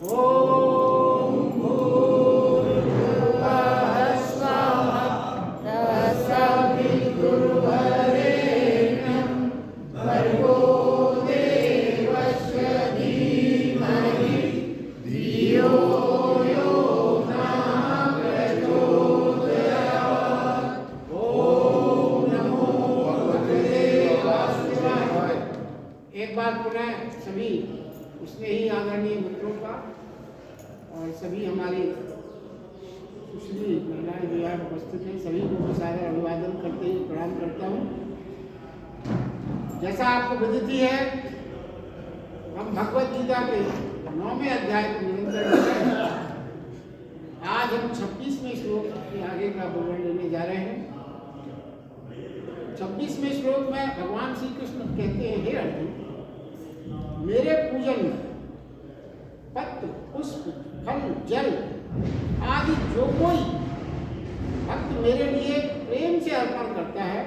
ओम भूर्भुवः स्वः तत्सवितुर्वरेण्यं भर्गो देवस्य धीमहि धियो यो नः प्रचोदयात्। ओम नमो भगवते वासुदेवाय। एक बार पुनः सभी उसने ही आदरणीय मित्रों का और सभी हमारी सुश्री महिलाएं जो यहाँ उपस्थित हैं सभी को सारा अभिवादन करते हुए प्रणाम करता हूँ। जैसा आपको विदित ही है, हम भगवत गीता के 9वें अध्याय को निरंतर कर रहे हैं। आज हम 26वें श्लोक के आगे का विवरण लेने जा रहे हैं। 26वें श्लोक में भगवान श्री कृष्ण कहते हैं, हे अर्जुन, मेरे पूजन में पत्र, पुष्प, फल, जल आदि जो कोई भक्त मेरे लिए प्रेम से अर्पण करता है,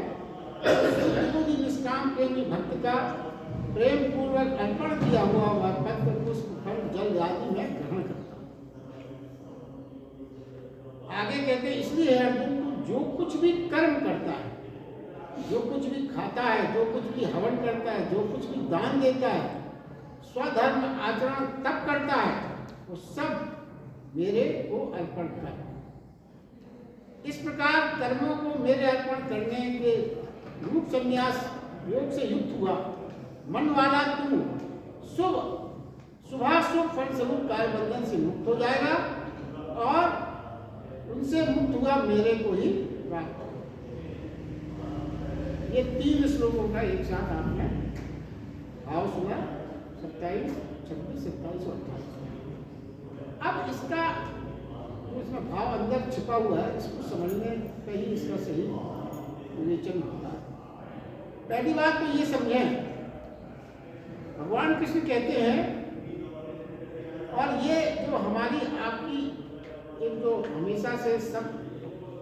शुद्ध निष्काम प्रेमी भक्त का प्रेम पूर्वक अर्पण किया हुआ वह पत्र, पुष्प, फल, जल आदि मैं ग्रहण करता हूँ। आगे कहते हैं, इसलिए अर्जुन तू जो कुछ भी कर्म करता है, जो कुछ भी खाता है, जो कुछ भी हवन करता है, जो कुछ भी दान देता है, स्वधर्म आचरण तब करता है, वो सब मेरे को अर्पण कर। इस प्रकार कर्मों को मेरे अर्पण करने के रूप संन्यास योग से युक्त हुआ मन वाला तू शुभाशुभ फल स्वरूप कार्य बंधन से मुक्त हो जाएगा और उनसे मुक्त हुआ मेरे को ही प्राप्त होगा। ये 3 श्लोकों का एक साथ आपने भाव सुना, 27, 26, 27 और 28। अब इसका इसमें भाव अंदर छिपा हुआ है, इसको समझने पे ही इसका सही विवेचन होता है। पहली बात तो ये समझें, भगवान कृष्ण कहते हैं, और ये जो हमारी आपकी एक जो हमेशा से सब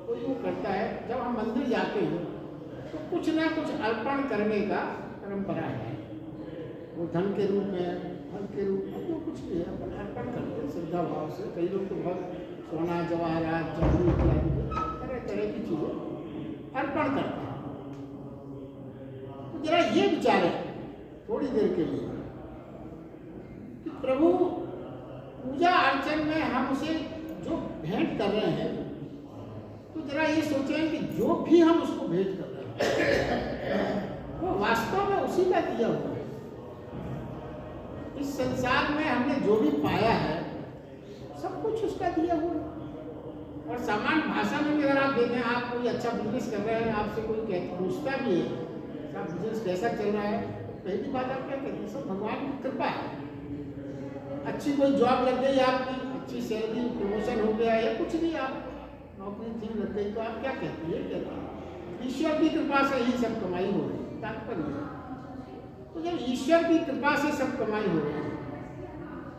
कोई वो करता है, जब हम मंदिर जाते हैं तो कुछ ना कुछ अर्पण करने का परंपरा है। वो धन के रूप में, फल के रूप में, जो कुछ भी है अपन अर्पण करते हैं श्रद्धा भाव से। कई लोग तो बहुत सोना, जवाहरात, चांदी इत्यादि तरह तरह की चीजें अर्पण करते हैं। तो जरा ये विचारें थोड़ी देर के लिए कि प्रभु पूजा अर्चन में हम उसे जो भेंट कर रहे हैं, तो जरा ये सोचें कि जो भी हम उसको भेंट कर रहे हैं वो वास्तव में उसी का दिया हुआ है। इस संसार में हमने जो भी पाया है सब कुछ उसका दिया हुआ है। और सामान्य भाषा में भी अगर आप देखें, आप कोई अच्छा बिजनेस कर रहे हैं, आपसे कोई पूछता भी है आप बिजनेस कैसा चल रहा है, तो पहली बात आप क्या कहते हैं, सब भगवान की कृपा है। अच्छी कोई जॉब लग गई आपकी, अच्छी सैलरी, प्रमोशन हो गया या कुछ भी आप नौकरी थी लग गई, तो आप क्या कहते हैं, कहते हैं ईश्वर की कृपा से ही सब कमाई हो रही है, तात्पर्य। तो जब ईश्वर की कृपा से सब कमाई हो रही है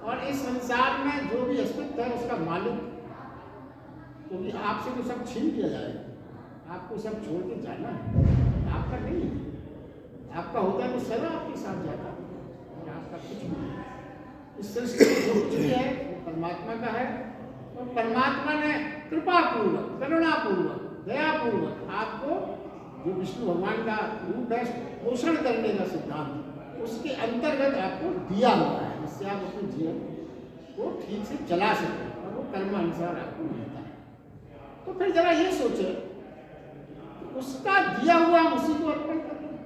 और इस संसार में जो भी अस्तित्व है उसका मालिक, क्योंकि आपसे तो सब छीन लिया जाएगा, आपको सब छोड़ के जाना है, आपका नहीं है। आपका होता है तो सदा आपके साथ जाता है और आपका कुछ नहीं है। इस सृष्टि में जो कुछ भी है वो परमात्मा का है और परमात्मा ने कृपा पूर्वक, करुणा पूर्वक, दया पूर्वक आपको जो विष्णु भगवान का रूप है पोषण करने का सिद्धांत, उसके अंतर्गत आपको दिया हुआ है, जिससे आप अपने जीवन को ठीक से चला सकें और वो कर्मानुसार आपको मिलता है। तो फिर जरा ये सोचें, उसका दिया हुआ हम उसी को अर्पण कर रहे हैं।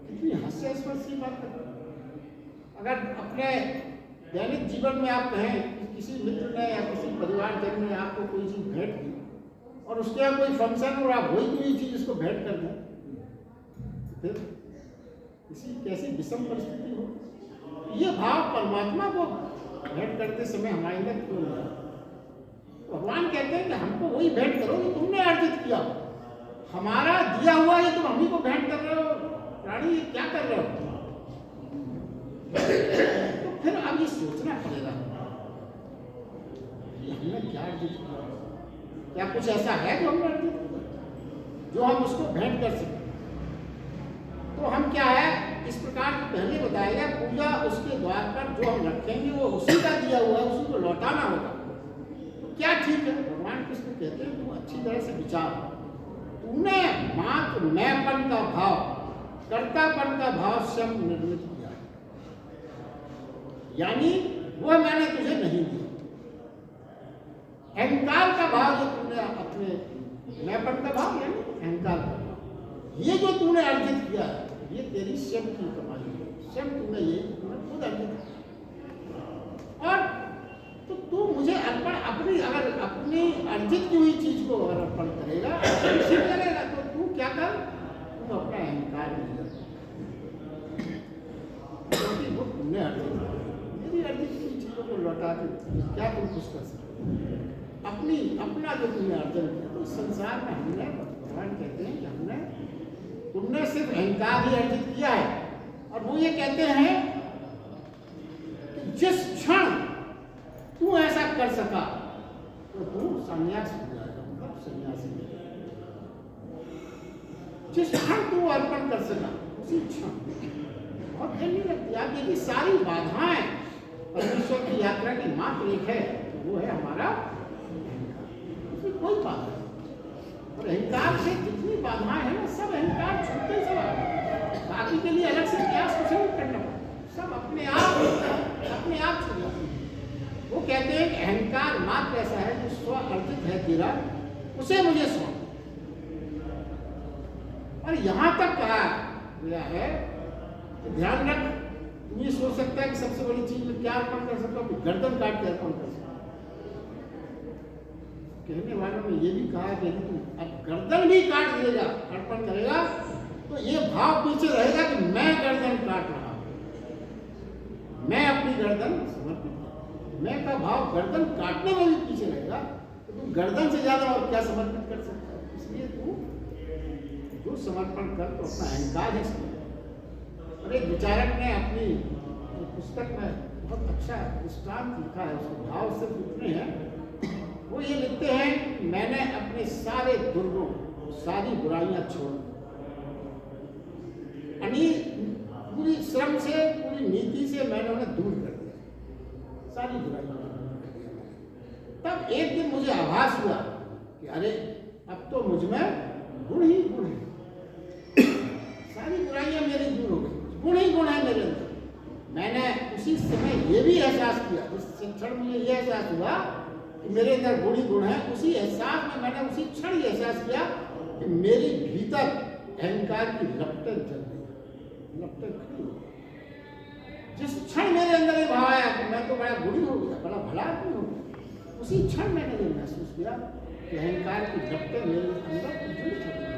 कितनी हास्यास्पद बात कर रहे हैं। अगर अपने दैनिक जीवन में आप कहें कि किसी मित्र ने या किसी परिवारजन ने आपको कोई चीज भेंट की और उसके यहाँ कोई फंक्शन और आप वही कोई चीज उसको भेंट कर दें, फिर किसी कैसी विषम परिस्थिति हो। ये भाव परमात्मा को भेंट करते समय हमारे अंदर क्यों नहीं है? भगवान कहते हैं कि हमको वही भेंट करो जो तुमने अर्जित किया, हमारा दिया हुआ ये तुम हम ही को भेंट कर रहे हो। प्राणी क्या कर रहे हो? तो फिर अब ये सोचना पड़ेगा कि हमने क्या अर्जित किया, क्या कुछ ऐसा है जो हमने अर्जित किया जो हम उसको भेंट कर सकें। तो हम क्या है इस प्रकार की पहले बताया गया, पूजा उसके द्वार पर जो हम रखेंगे वो उसी का दिया हुआ है, उसी को लौटाना होगा। तो क्या ठीक है, भगवान कृष्ण कहते हैं तू अच्छी तरह से विचार, तूने मात्र मैंपन का भाव, कर्तापन का भाव स्वयं निर्मित किया, यानी वह मैंने तुझे नहीं दिया। अहंकार का भाव जो तूने अपने मैंपन का भाव यानी अहंकार का भाव, ये जो तूने अर्जित किया है ये तेरी स्वयं की कमाई है, स्वयं तूने ये खुद अर्जित किया। और तो तू मुझे अर्पण अपनी, अगर अपनी अर्जित की हुई चीज को अगर अर्पण करेगा, करेगा तो तू क्या कर, तू अपना अहंकार नहीं कर, क्योंकि वो तुमने अर्जित, मेरी अर्जित की चीजों को लौटा के क्या तुम खुश कर सकते, अपनी अपना जो तुमने अर्जन किया। तो संसार में हमने, भगवान कहते हैं कि हमने, तुमने सिर्फ अहंकार ही अर्जित किया है। और वो ये कहते हैं कि जिस क्षण तू ऐसा कर सका तो तू संन्यास हो जाएगा, मतलब सन्यासी। जिस क्षण तू अर्पण कर सका उसी क्षण, बहुत जल्दी लगती है। आप देखिए सारी बाधाएं परमेश्वर की यात्रा की मात्र एक है, वो है हमारा अहंकार, उसमें कोई बाधा नहीं। और अहंकार से जितनी बाधाएं हैं ना, सब अहंकार छूटते सब, बाकी के लिए अलग से प्रयास कुछ नहीं करना पड़ता, सब अपने आप छूट जाते हैं। वो कहते हैं कि अहंकार मात्र ऐसा है जो स्व अर्जित है तेरा, उसे मुझे सौंप। और यहां तक कहा गया है कि ध्यान रख, तुम ये सोच सकता है कि सबसे बड़ी चीज में क्या अर्पण कर सकता हूँ, गर्दन काट के अर्पण कर सकता। कहने वालों ने ये भी कहा कि यदि तुम अब गर्दन भी काट देगा, अर्पण करेगा, तो ये भाव पीछे रहेगा कि मैं गर्दन काट रहा हूं, मैं अपनी गर्दन समर्पित, मैं का भाव गर्दन काटने में भी पीछे रहेगा, तो तुम गर्दन से ज्यादा और क्या समर्पित कर सकता है। इसलिए तू जो समर्पण कर तो अपना अहंकार ही समर्पण। और एक विचारक ने अपनी पुस्तक में बहुत अच्छा दृष्टांत लिखा है, उसके भाव सिर्फ इतने हैं, वो ये लिखते हैं कि मैंने अपने सारे दुर्गुण, सारी बुराइयां छोड़, पूरी श्रम से, पूरी नीति से मैंने उन्हें दूर कर दिया, सारी बुराइयां कर दिया। तब एक दिन मुझे आभास हुआ कि अरे अब तो मुझ में गुण ही गुण है, सारी बुराइयां मेरी दूर हो गई, गुण ही गुण है मेरे अंदर। मैंने उसी समय ये भी एहसास किया, जिस क्षण मुझे ये एहसास हुआ कि मेरे अंदर गुण ही गुण है, उसी एहसास में मैंने उसी क्षण ही एहसास किया कि मेरे भीतर अहंकार की लपटें चल रही, लपटें खड़ी हो। जिस क्षण मेरे अंदर ये भाव आया कि मैं तो बड़ा गुणी हो गया, बड़ा भला आदमी हो गया, उसी क्षण मैंने ये महसूस किया कि अहंकार की लपटें मेरे अंदर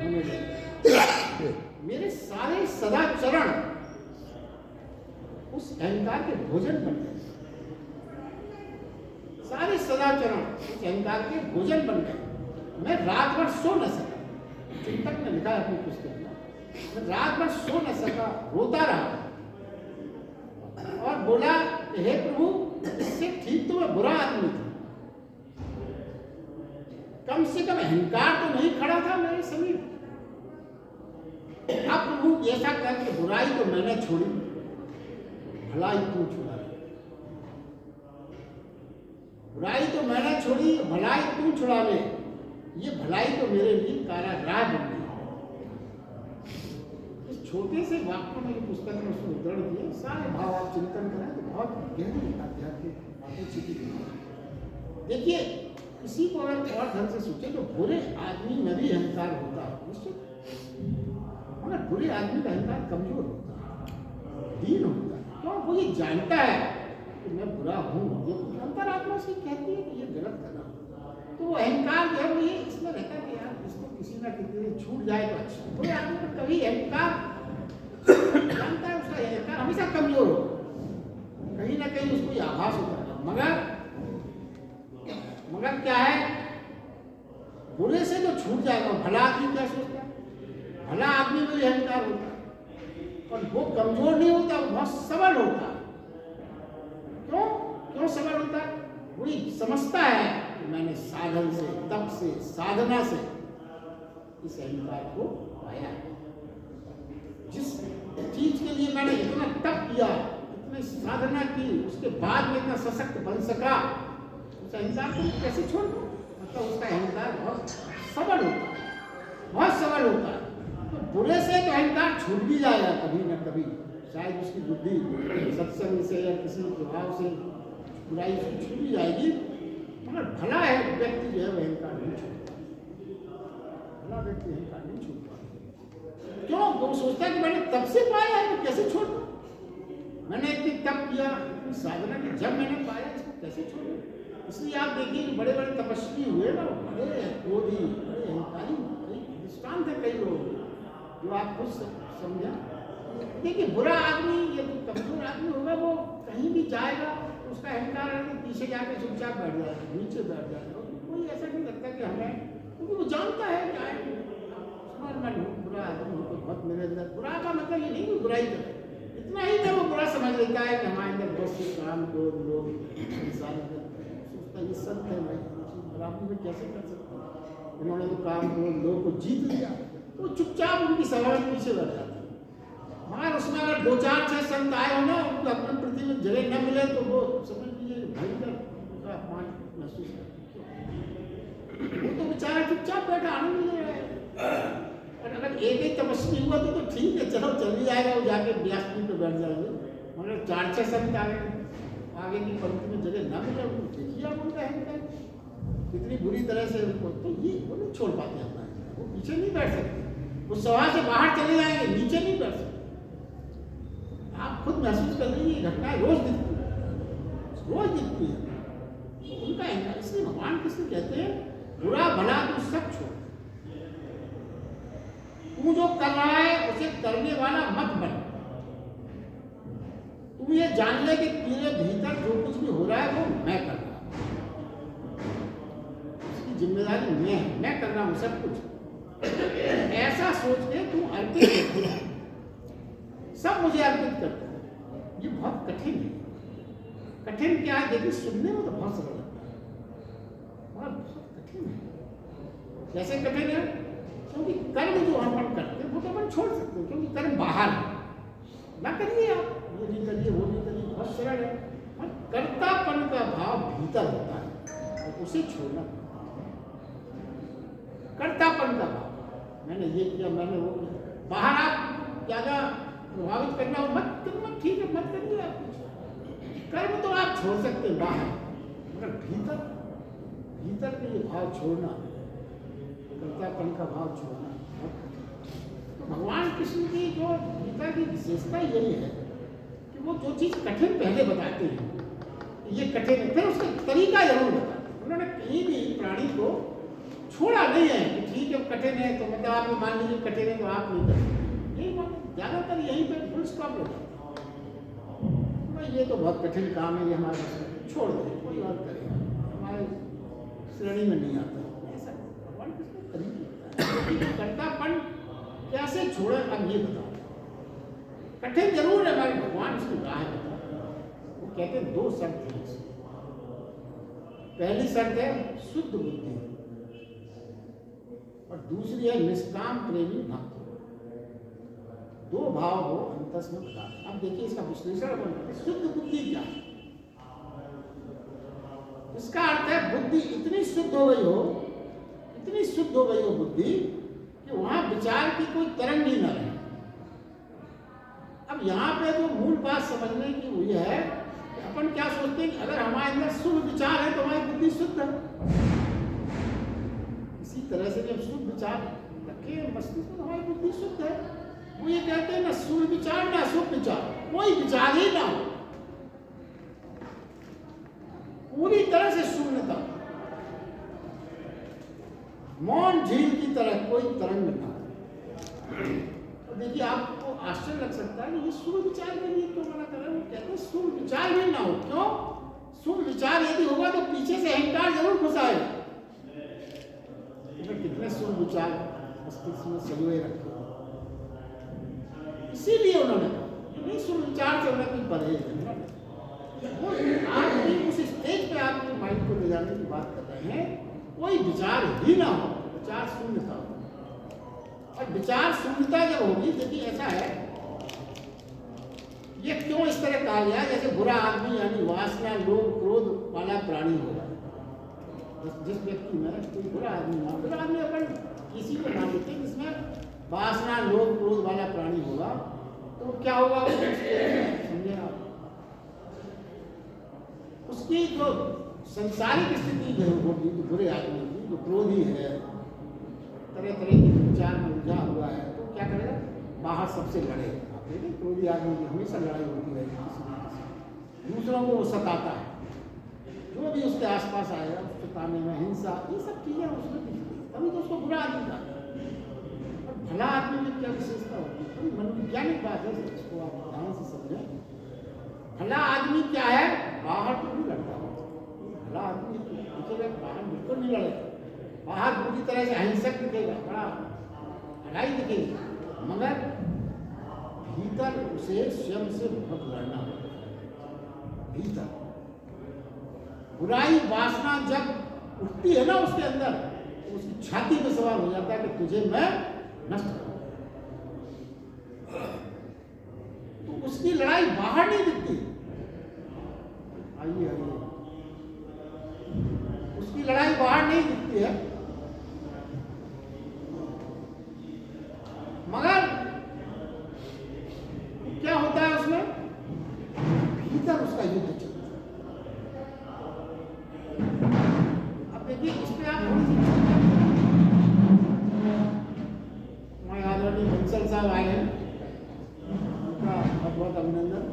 होने लगी। मेरे सारे सदाचरण उस अहंकार के भोजन बन गए, सारे सदाचरण उस अहंकार के भोजन बन गए। मैं रात भर सो न सका, चिंतक ने लिखा है अपनी पुस्तक में, मैं रात भर सो न सका, रोता रहा और बोला हे प्रभु, इससे ठीक तो मैं बुरा आदमी था, कम से कम अहंकार तो नहीं खड़ा था मेरे समीप। अब प्रभु ऐसा करके बुराई तो मैंने छोड़ी, भलाई तू छुड़ा, बुराई तो मैंने छोड़ी, भलाई तू छुड़ा ले, ये भलाई तो मेरे लिए कारागार बन गई। इस छोटे से वाक्य में पुस्तक में उसने उद्धरण दिए, सारे भाव आप चिंतन करें तो बहुत गहरी आध्यात्मिक बातें छिपी हुई। देखिए किसी को अगर और ढंग से सोचे तो बुरे आदमी में भी अहंकार होता है निश्चित, मगर बुरे आदमी का अहंकार कमजोर होता है, दीन होता है, क्यों? वो ये जानता है कि मैं बुरा हूँ, जो अंतरात्मा से कहती है कि ये गलत कर रहा हूँ, तो वो अहंकार जो है वो ये इसमें रहता है कि यार इसको किसी ना किसी दिन छूट जाए तो अच्छा। बुरे आदमी को कभी अहंकार जानता है, उसका अहंकार हमेशा कमजोर हो, कहीं ना कहीं उसको ये आभास होता है। मगर क्या है, बुरे से जो छूट जाएगा, भला आदमी क्या सोचता है, भला आदमी में भी अहंकार होता है, और वो कमजोर नहीं होता, वो बहुत सबल होता है। क्यों सबल होता है? वही समझता है कि मैंने साधन से, तप से, साधना से इस अहंकार को पाया। जिस चीज के लिए मैंने इतना तप किया, इतनी साधना की, उसके बाद में इतना सशक्त बन सका, उस अहंकार को कैसे छोड़ दूं? मतलब उसका अहंकार बहुत सबल होता है, बहुत सबल होता है। तो बुरे से तो अहंकार छूट भी जाएगा कभी ना कभी, शायद उसकी बुद्धि सत्संग से या किसी प्रभाव से बुराई से छूट भी जाएगी, मगर भला है व्यक्ति जो है वह अहंकार नहीं छूटता, भला व्यक्ति अहंकार नहीं छूटता। क्यों? वो सोचता है कि मैंने तब से पाया है तो कैसे छोड़ दूं? मैंने इतनी तप किया, इतनी साधना की, जब मैंने पाया इसको कैसे छोड़ूं? इसलिए आप देखिए बड़े बड़े तपस्वी हुए ना, बड़े क्रोधी, बड़े अहंकारी, दृष्टांत है कई लोग जो आप खुद समझा। देखिए बुरा आदमी या तो कमजोर आदमी होगा, वो कहीं भी जाएगा उसका अहंकार पीछे जाकर चुपचाप बैठ जाएगा, नीचे बैठ जाएगा, कोई ऐसा नहीं लगता कि हमें, क्योंकि वो जानता है क्या है, मैं बुरा आदमी हूँ तो बहुत मेरे अंदर बुरा का मतलब ये नहीं कि बुराई करे, इतना ही मैं वो बुरा समझ लेता है कि हमारे अंदर बहुत से काम को लोग इंसान सोचता है ये संत है भाई, बराबरी में कैसे कर सकते हैं, इन्होंने तो काम को लोगों को जीत लिया, तो चुपचाप उनकी सभा में पीछे बैठ जाता है। मगर उसमें अगर 2-4-6 संत आए हो ना, उनको अपने प्रति में जगह न मिले तो वो समझ लीजिए भयंकर उनका अपमान महसूस करते, वो तो बेचारा चुपचाप बैठा आनंद ले रहा है। और अगर एक ही तपस्वी हुआ तो ठीक है, चलो चल ही आएगा, वो जाके व्यासपीठ पे बैठ जाएंगे, मगर 4-6 संत आ गए, आगे की पंक्ति में जगह न मिले, उनको देखिए आप उनका अहंकार कितनी बुरी तरह से उनको, तो ये वो नहीं छोड़ पाते अपना, वो पीछे नहीं बैठ सकते, वो सभा से बाहर चले जाएंगे, नीचे नहीं बैठ सकते। आप खुद महसूस कर लीजिए, घटनाएं रोज दिखती है, रोज दिखती है, तो उनका अहंकार। इसलिए भगवान कृष्ण कहते हैं बुरा भला तू सब छोड़, तू जो कर रहा है उसे करने वाला मत बन, तू ये जान ले कि तेरे भीतर जो कुछ भी हो रहा है वो मैं कर रहा हूं, उसकी जिम्मेदारी मैं कर रहा हूं सब कुछ। ऐसा सोच के तू अर्पित कर, सब मुझे अर्पित करता है। ये बहुत कठिन है। कठिन क्या है? देखिए सुनने में तो बहुत सरल लगता है, बहुत कठिन है। कैसे कठिन है? क्योंकि कर्म जो हम करते हैं वो तो अपन छोड़ सकते हैं, क्योंकि कर्म बाहर है, ना करिए आप, ये नहीं करिए वो नहीं करिए, बहुत सरल है। पर कर्तापन का भाव भीतर होता है और उसे छोड़ना, कर्तापन का भाव, मैंने ये किया, मैंने वो किया, बाहर आप ज्यादा प्रभावित करना हो मत करना, ठीक है मत करिए आप कुछ, कर्म तो आप छोड़ सकते हैं बाहर, मगर भीतर के ये भाव छोड़ना, कर्तापन का भाव छोड़ना, तो भगवान कृष्ण की जो गीता की विशेषता यही है कि वो जो चीज कठिन पहले बताते हैं ये कठिन है, फिर उसका तरीका जरूर बताते हैं। उन्होंने कहीं भी प्राणी को छोड़ा नहीं है कि ठीक है कठिन है तो मतलब आप मान लीजिए कठिन है तो आप नहीं कर सकते, यही बात ज्यादातर यहीं पर फुल स्टॉप लगाते हैं, ये तो बहुत कठिन काम है, ये हमारे छोड़ दें, कोई और करेगा, हमारे श्रेणी में नहीं आता। कर्तापन कैसे छोड़े अब ये बताओ, कठिन जरूर है हमारे भगवान इसकी राह है। वो कहते हैं 2 शर्त है, पहली शर्त है शुद्ध बुद्धि और दूसरी है निष्काम प्रेमी भक्त, 2 भाव हो अंतस में बता। अब देखिए इसका विश्लेषण बनता है, शुद्ध बुद्धि क्या है? इसका अर्थ है बुद्धि इतनी शुद्ध हो गई हो, इतनी शुद्ध हो गई हो बुद्धि कि वहां विचार की कोई तरंग ही न रहे। अब यहाँ पे जो मूल बात समझने की हुई है कि अपन क्या सोचते हैं कि अगर हमारे अंदर शुभ विचार है तो हमारी बुद्धि शुद्ध है। इसी तरह से जब शुभ विचार रखे मस्तिष्क में, हमारी बुद्धि शुद्ध है। वो ये कहते हैं ना शुभ विचार ना अशुभ विचार, कोई विचार ही ना हो, पूरी तरह से शून्यता, मौन झील की तरह, कोई तरंग ना। तो देखिए आपको आश्चर्य लग सकता है कि ये शुभ विचार के लिए क्यों मना कर रहे हैं? वो कहते हैं शुभ विचार भी ना हो। क्यों? शुभ विचार यदि होगा तो पीछे से अहंकार जरूर घुस आएगा। कितने शुभ विचार मस्तिष्क में संजोए रखे, इसीलिए उन्होंने नहीं शुभ विचार से उन्हें कोई परहेज नहीं। वो आपकी उस स्टेज पे आपके माइंड को ले जाने की बात कर रहे हैं, कोई विचार ही ना हो, विचार शून्यता हो। और विचार शून्यता जब होगी, देखिए ऐसा है ये क्यों इस तरह कहा गया जैसे बुरा आदमी यानी वासना लोभ क्रोध वाला प्राणी होगा। जिस व्यक्ति में कोई बुरा आदमी अपन किसी को नाम देते हैं जिसमें वासना लोभ क्रोध वाला प्राणी होगा तो क्या होगा समझे आप। उसकी जो संसारिक स्थिति जो होगी तो बुरे आदमी की जो क्रोधी है तरह तरह के विचार में उलझा हुआ है तो क्या करेगा बाहर सबसे लड़ेगा। देखिए क्रोधी आदमी की हमेशा लड़ाई होती रहेगी किसी न किसी, दूसरों को वो सताता है, जो भी उसके आसपास आएगा उसके ताने में हिंसा ये सब चीजें उसमें दिखती है, तभी तो उसको बुरा आदमी कहते हैं। और भला आदमी में क्या विशेषता होती है, मनोवैज्ञानिक बात है, इसको आप ध्यान से समझें। भला आदमी क्या है, बाहर तो नहीं लड़ता, भला आदमी दिखेगा बाहर बिल्कुल नहीं लड़ेगा, बाहर पूरी तरह से अहिंसक दिखेगा, बड़ा लड़ाई दिखेगी, मगर भीतर उसे स्वयं से बहुत लड़ना होता है। भीतर बुराई वासना जब उठती है ना उसके अंदर, उसकी छाती में सवाल हो जाता है कि तुझे मैं नष्ट करूं। तो उसकी लड़ाई बाहर नहीं दिखती। आइए उसकी लड़ाई बाहर नहीं दिखती है, मगर क्या होता है उसमें भीतर उसका युद्ध चलता है। अब देखिए इस पे आप थोड़ी सी हमारे आदरणीय बंसल साहब आए हैं, उनका बहुत बहुत अभिनंदन।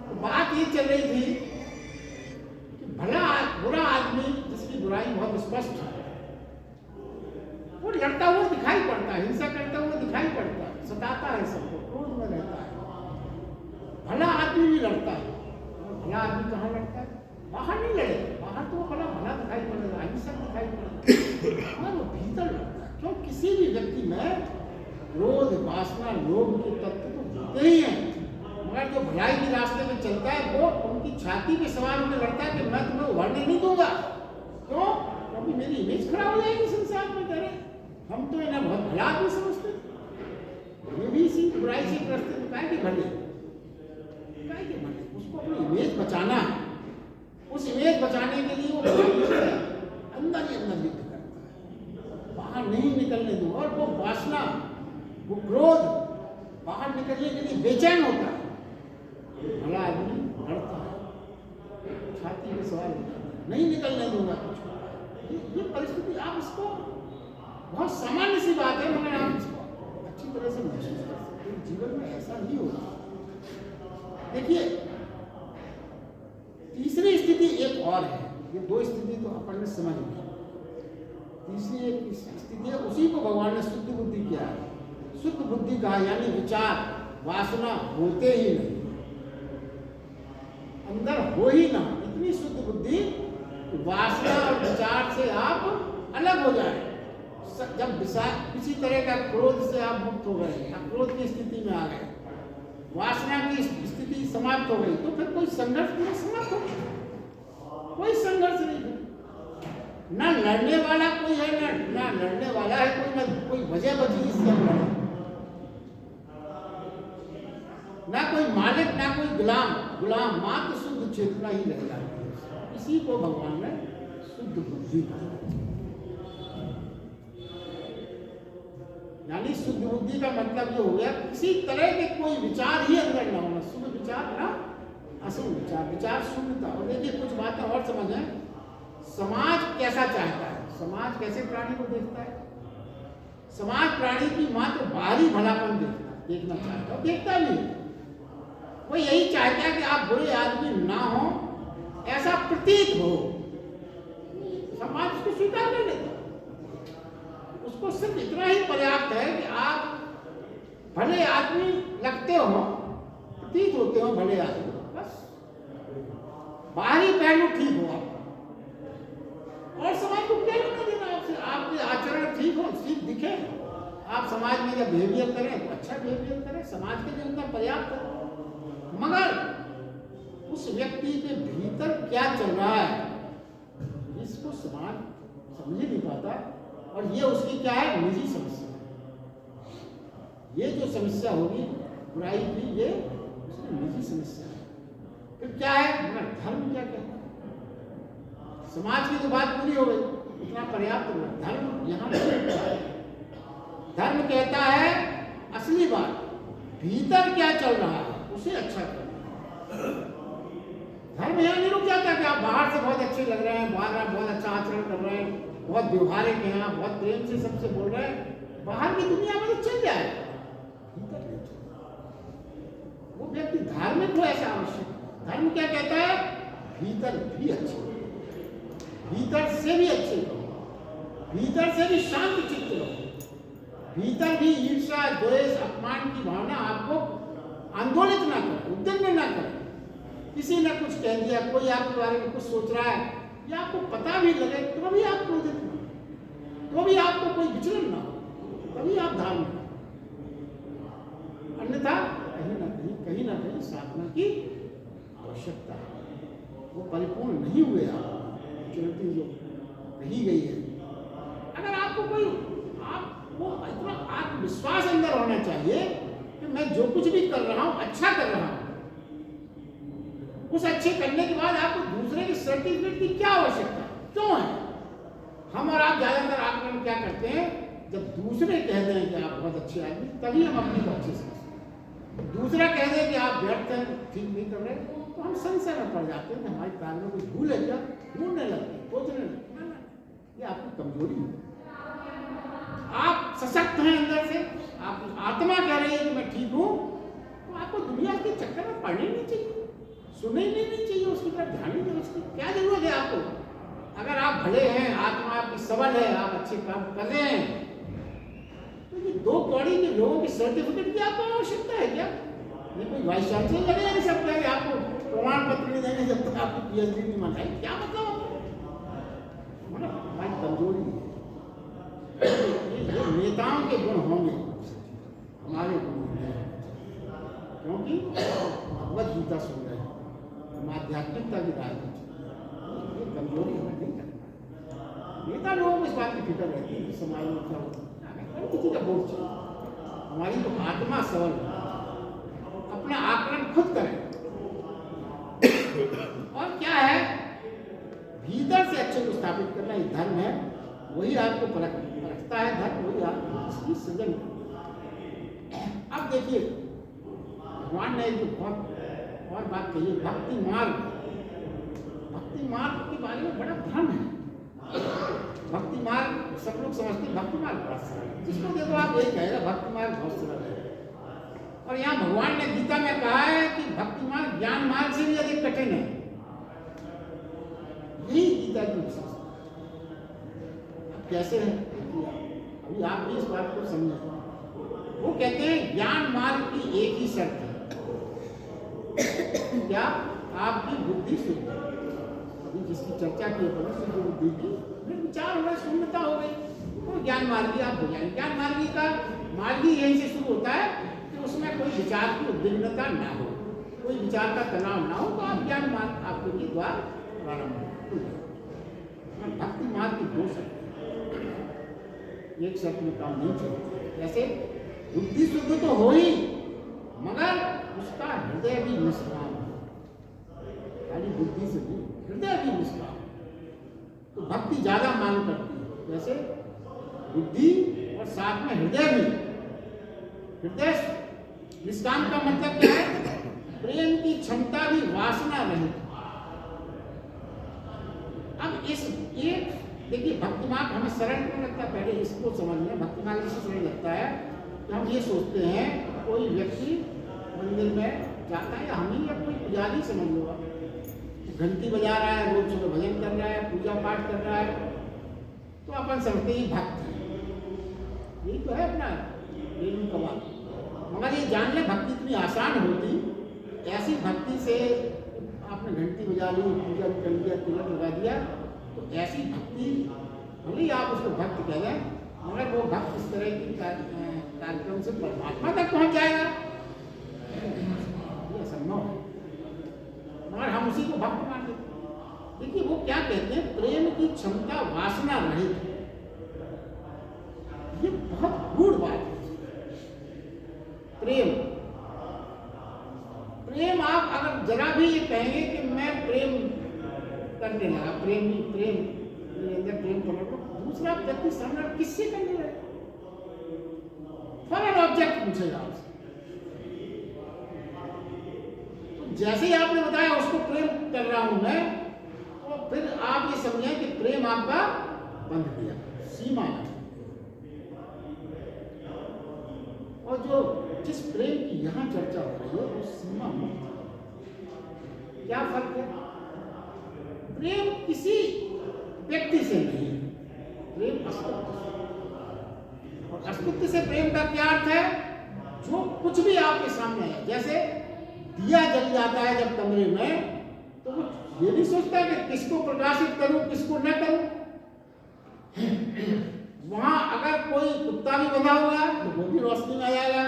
तो बात ये चल रही थी कि भला बुरा आदमी जिसकी बुराई बहुत स्पष्ट है वो लड़ता हुआ दिखाई पड़ता है, हिंसा करता हुआ दिखाई पड़ता है, सताता है सबको, क्रोध में रहता है। भला आदमी भी लड़ता है, भला आदमी कहाँ लड़ता है, बाहर नहीं लड़े, बाहर तो भला भला दिखाई पड़ेगा, हिंसक दिखाई पड़ेगा, मगर वो भीतर लड़ता है। क्यों, किसी भी व्यक्ति में क्रोध वासना लोभ के तत्व तो होते ही हैं, मगर जो भलाई के रास्ते में चलता है वो उनकी छाती पे सवाल होकर लड़ता है कि मैं तुम्हें उभरने नहीं दूंगा। क्यों, क्योंकि मेरी इमेज खराब हो जाएगी संसार में। करे हम तो इन्हें बहुत भला आदमी समझते, ये भी इसी बुराई से ग्रस्त है, काय के भले, उसको अपनी इमेज बचाना है। उस इमेज बचाने के लिए वो अंदर ही अंदर युद्ध करता है, बाहर नहीं निकलने दो। और वो वासना वो क्रोध बाहर निकलने के लिए बेचैन होता है, भला आदमी लड़ता है, छाती में सवाल होता है, नहीं निकलने दूंगा कुछ। ये परिस्थिति आप इसको बहुत सामान्य सी बात है, मगर आप इसको अच्छी तरह से महसूस कर सकते हैं। जीवन में ऐसा नहीं होता। देखिए तीसरी स्थिति एक और है, ये दो स्थिति तो अपन ने समझ ली। तीसरी एक स्थिति है, उसी को भगवान ने शुद्ध बुद्धि किया है। शुद्ध बुद्धि कहा यानी विचार वासना होते ही नहीं, अंदर हो ही ना, इतनी शुद्ध बुद्धि वासना और विचार से आप अलग हो जाए। जब किसी तरह का क्रोध से आप मुक्त हो गए, क्रोध की स्थिति में आ गए, वासना की स्थिति समाप्त हो गई, तो फिर कोई संघर्ष नहीं समाप्त हो गया, कोई संघर्ष नहीं। ना लड़ने वाला कोई है, ना लड़ने वाला है कोई, ना कोई वजह बची इससे लड़े, ना कोई मालिक ना कोई गुलाम, मात्र शुद्ध चेतना ही रह जाती है। इसी को भगवान ने शुद्ध बुद्धि कहा। यानी शुद्ध बुद्धि का मतलब ये हो गया किसी तरह के कोई विचार ही अंदर ना होना, शुद्ध विचार ना अशुद्ध विचार, विचार शुद्धता। और देखिए कुछ बातें और समझें, समाज कैसा चाहता है, समाज कैसे प्राणी को देखता है। समाज प्राणी की मात्र बाहरी भलापन देखना चाहता है, देखता नहीं, वो यही चाहता है कि आप बुरे आदमी ना हो, ऐसा प्रतीत हो। समाज उसको स्वीकार नहीं लेता, उसको सिर्फ इतना ही पर्याप्त है कि आप भले आदमी लगते हो, प्रतीत होते हो भले आदमी, बस बाहरी पहलू ठीक हो आप, और समाज को क्या लेना देना आपसे। आपके आचरण ठीक हो, ठीक दिखे, आप समाज में जब बिहेवियर करें तो अच्छा बिहेवियर करें, समाज के लिए उतना पर्याप्त है। मगर उस व्यक्ति के भीतर क्या चल रहा है इसको समाज समझ ही नहीं पाता, और ये उसकी क्या है, निजी समस्या। ये जो समस्या होगी बुराई की, ये उसमें निजी समस्या है। फिर क्या है, मगर धर्म क्या कहता है? समाज की तो बात पूरी हो गई, इतना पर्याप्त हुआ। धर्म यहाँ धर्म कहता है असली बात, भीतर क्या चल रहा है उसे अच्छा करना। धर्म यहाँ नहीं रुक जाता कि आप बाहर से बहुत अच्छे लग रहे हैं, बाहर आप बहुत अच्छा आचरण कर रहे हैं, बहुत व्यवहारिक हैं, आप बहुत प्रेम से सबसे बोल रहे हैं, बाहर की दुनिया में तो चल जाए, भीतर नहीं चल। वो व्यक्ति धार्मिक हो ऐसा आवश्यक। धर्म क्या कहता है, भीतर भी अच्छे, भीतर से भी अच्छे रहो, भीतर से भी शांत चित्त रहो, भीतर भी ईर्ष्या द्वेष अपमान की भावना आपको आंदोलित ना करे, उद्विग्न ना करे। किसी ने कुछ कह दिया, कोई आपके बारे में कुछ सोच रहा है या आपको पता भी लगे तो भी आप क्रोधित ना हो, तो भी आपको कोई विचलन ना हो, तभी आप धार्मिक। अन्यथा कहीं ना कहीं साधना की आवश्यकता है, वो परिपूर्ण नहीं हुए आप चुनौती जो कही गई है। अगर आपको कोई आपको इतना आत्मविश्वास अंदर होना चाहिए कि मैं जो कुछ भी कर रहा हूं अच्छा कर रहा हूं, उस अच्छे करने के बाद आपको दूसरे के सर्टिफिकेट की क्या आवश्यकता क्यों है? हम और आप ज्यादातर आकलन क्या करते हैं, जब दूसरे कह दें कि आप बहुत अच्छे आदमी, तभी हम अपनी को अच्छे समझते हैं। दूसरा कह दे कि आप व्यर्थ हैं, ठीक नहीं कर रहे, तो हम संशय में पड़ जाते हैं कि हमारी कार में कोई भूल है क्या, ढूंढने लगते हैं, सोचने लगते हैं। ये आपकी कमजोरी है। आप सशक्त हैं अंदर से, आप आत्मा कह रही है कि मैं ठीक हूं, तो आपको दुनिया के चक्कर में पड़ने नहीं चाहिए, सुनने नहीं चाहिए, उसकी तरफ ध्यान नहीं देना। उसकी क्या जरूरत है आपको? अगर आप भले हैं, आत्मा आपकी सबल है, आप अच्छे काम कर रहे हैं, तो ये दो कौड़ी के लोगों की सर्टिफिकेट की आपको आवश्यकता है क्या? ये कोई वाइस चांसलर लगेगा नहीं सकता है कि आपको प्रमाण पत्र नहीं देंगे जब तक आपकी पीएचडी नहीं मंगाई। क्या मतलब? हमारी कमजोरी है। ये नेताओं के गुण होंगे, हमारे गुण होंगे, क्योंकि भगवत गीता सुन रहे हैं, हम आध्यात्मिकता की राजनीति, ये कमजोरी हमें नहीं करना। नेता लोगों को इस बात की फिक्र रहती है कि समाज में क्या होता है, किसी का वोट चाहिए। हमारी तो आत्मा सबल है, अपना आकलन खुद करें। और क्या है, भीतर से अच्छे को स्थापित करना ये धर्म है, वही आपको परखता है धर्म, वही आपको इसकी सृजन। अब देखिए, भगवान ने जो बहुत और बात कही, भक्ति मार्ग के बारे में बड़ा भ्रम है। भक्ति मार्ग सब लोग समझते, भक्ति मार्ग बहुत सरल है, जिसको देखो आप यही कहेगा भक्ति मार्ग बहुत सरल है। और यहाँ भगवान ने गीता में कहा है कि भक्ति मार्ग ज्ञान मार्ग से भी अधिक कठिन है। यही गीता की विशेषता। कैसे है अभी आप भी इस बात को समझें। वो कहते हैं ज्ञान मार्ग की एक ही शर्त है, क्या? आपकी बुद्धि शुद्ध। अभी जिसकी चर्चा की है, शुद्ध बुद्धि की, फिर विचार हो गए, शून्यता हो गई, तो ज्ञान मार्गी आप हो जाएंगे। ज्ञान मार्गी का मार्गी यहीं से शुरू होता है कि उसमें कोई विचार की उद्विग्नता ना हो, कोई विचार का तनाव ना हो, तो आप ज्ञान मार्ग आपके लिए द्वार प्रारंभ हो। भक्ति मार्ग की दो शर्त, एक शर्त में काम नहीं चलता। जैसे बुद्धि शुद्ध तो हो ही, मगर उसका हृदय भी निष्काम हो। खाली बुद्धि से भी, हृदय भी निष्काम। तो भक्ति ज्यादा मांग करती है, जैसे बुद्धि और साथ में हृदय भी। हृदय निष्काम का मतलब क्या है? प्रेम की क्षमता भी वासना रहित। अब इस एक देखिए, भक्ति मार्ग हमें सरल क्यों लगता है, पहले इसको समझना। भक्ति मार्ग इससे सरल लगता है कि हम ये सोचते हैं कोई व्यक्ति मंदिर में जाता है, हम ही या कोई पुजारी समझ लो, घंटी बजा रहा है, रोज सुबह भजन कर रहा है, पूजा पाठ कर रहा है, तो अपन समझते ही भक्त है। यही तो है अपना रेणु का बात। मगर ये जान ले, भक्ति इतनी आसान होती, ऐसी भक्ति से आपने घंटी बजा ली, पूजा कर लिया, तिलक लगा दिया, तो ऐसी भक्ति भले ही आप उसको भक्त कह दें, मगर वो भक्त इस तरह की कार्यक्रम से परमात्मा तक पहुंच जाएगा, ये असंभव है। मगर हम उसी को भक्त मान लेते। देखिए वो क्या कहते हैं, प्रेम की क्षमता वासना रहित। ये बहुत गूढ़ बात है। प्रेम जरा भी ये कहेंगे कि मैं प्रेम करने लगा, प्रेम मेरे अंदर प्रेम करने लगा, दूसरा व्यक्ति सामने किससे करने लगा? फॉरन ऑब्जेक्ट पूछेगा आपसे। तो जैसे ही आपने बताया उसको प्रेम कर रहा हूं मैं, तो फिर आप ये समझें कि प्रेम आपका बंध गया, सीमा है। और जो जिस प्रेम की यहां चर्चा हो रही है वो सीमा मुक्त है। क्या फर्क है? प्रेम किसी व्यक्ति से नहीं है, प्रेम अस्तित्व से। और अस्तित्व से प्रेम का क्या अर्थ है? जो कुछ भी आपके सामने है, जैसे दिया जल जाता है जब कमरे में, तो वो ये नहीं सोचता कि किसको प्रकाशित करूं किसको न करूं। वहां अगर कोई कुत्ता भी बंधा हुआ है तो वो भी रोशनी में आ जाएगा,